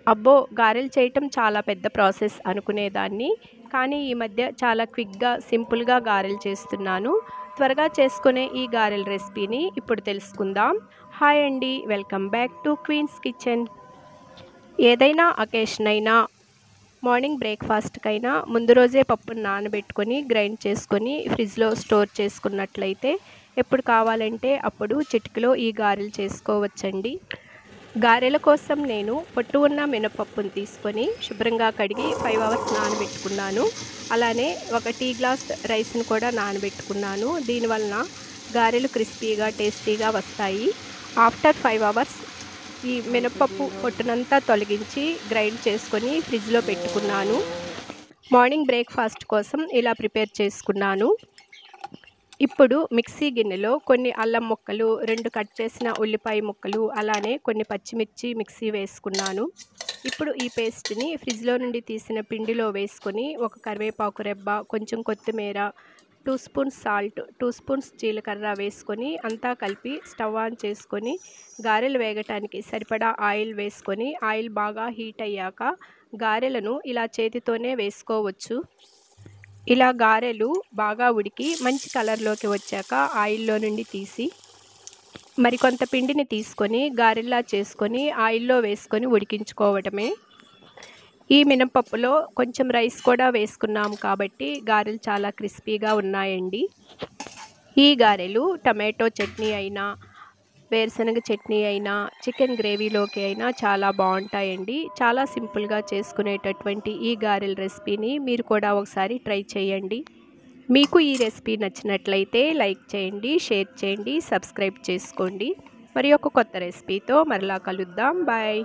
అబ్బో! గారెలు చేయటం చాలా పెద్ద ప్రాసెస్ అనుకునేదాన్ని. కానీ ఈ మధ్య చాలా క్విక్‌గా, సింపుల్‌గా గారెలు చేస్తున్నాను. త్వరగా చేసుకునే ఈ గారెల రెసిపీని ఇప్పుడు తెలుసుకుందాం. హాయ్ అండి. Welcome back to Queen's Kitchen. ఏదైనా అకేషన్ అయినా, మార్నింగ్ బ్రేక్‌ఫాస్ట్‌కైనా ముందు రోజే పప్పును నానబెట్టుకొని, గ్రైండ్ చేసుకొని, ఫ్రిడ్జ్‌లో స్టోర్ చేసుకున్నట్లయితే ఎప్పుడు కావాలంటే అప్పుడు చిటికెలో ఈ గారెలు చేసుకోవచ్చండి. గారెల కోసం నేను పొట్టు ఉన్న మినపప్పును తీసుకొని శుభ్రంగా కడిగి 5 అవర్స్ నానబెట్టుకున్నాను. అలానే ఒక టీ గ్లాస్ రైస్‌ని కూడా నానబెట్టుకున్నాను. దీనివలన గారెలు క్రిస్పీగా, టేస్టీగా వస్తాయి. ఆఫ్టర్ 5 అవర్స్ ఈ మినపప్పు పొట్టునంతా తొలగించి గ్రైండ్ చేసుకొని ఫ్రిడ్జ్‌లో పెట్టుకున్నాను. మార్నింగ్ బ్రేక్‌ఫాస్ట్ కోసం ఇలా ప్రిపేర్ చేసుకున్నాను. ఇప్పుడు మిక్సీ గిన్నెలో కొన్ని అల్లం ముక్కలు, 2 కట్ చేసిన ఉల్లిపాయ ముక్కలు, అలానే కొన్ని పచ్చిమిర్చి మిక్సీ వేసుకున్నాను. ఇప్పుడు ఈ పేస్ట్‌ని ఫ్రిడ్జ్‌లో నుండి తీసిన పిండిలో వేసుకొని, ఒక కరివేపాకు రెబ్బ, కొంచెం కొత్తిమీర, 2 స్పూన్స్ సాల్ట్, 2 స్పూన్స్ జీలకర్ర వేసుకొని అంతా కలిపి స్టవ్ ఆన్ చేసుకొని, గారెలు వేగటానికి సరిపడా ఆయిల్ వేసుకొని, ఆయిల్ బాగా హీట్ అయ్యాక గారెలను ఇలా చేతితోనే వేసుకోవచ్చు. ఇలా గారెలు బాగా ఉడికి మంచి కలర్‌లోకి వచ్చాక ఆయిల్‌లో నుండి తీసి మరికొంత పిండిని తీసుకొని గారెల్లా చేసుకొని ఆయిల్‌లో వేసుకొని ఉడికించుకోవటమే. ఈ మినపప్పులో కొంచెం రైస్ కూడా వేసుకున్నాము కాబట్టి గారెలు చాలా క్రిస్పీగా ఉన్నాయండి. ఈ గారెలు టమాటో చట్నీ అయినా, వేరుశనగ చట్నీ అయినా, చికెన్ గ్రేవీలోకి అయినా చాలా బావుంటాయండి. చాలా సింపుల్‌గా చేసుకునేటటువంటి ఈ గారెల రెసిపీని మీరు కూడా ఒకసారి ట్రై చేయండి. మీకు ఈ రెసిపీ నచ్చినట్లయితే లైక్ చేయండి, షేర్ చేయండి, సబ్స్క్రైబ్ చేసుకోండి. మరి ఒక కొత్త రెసిపీతో మరలా కలుద్దాం. బాయ్.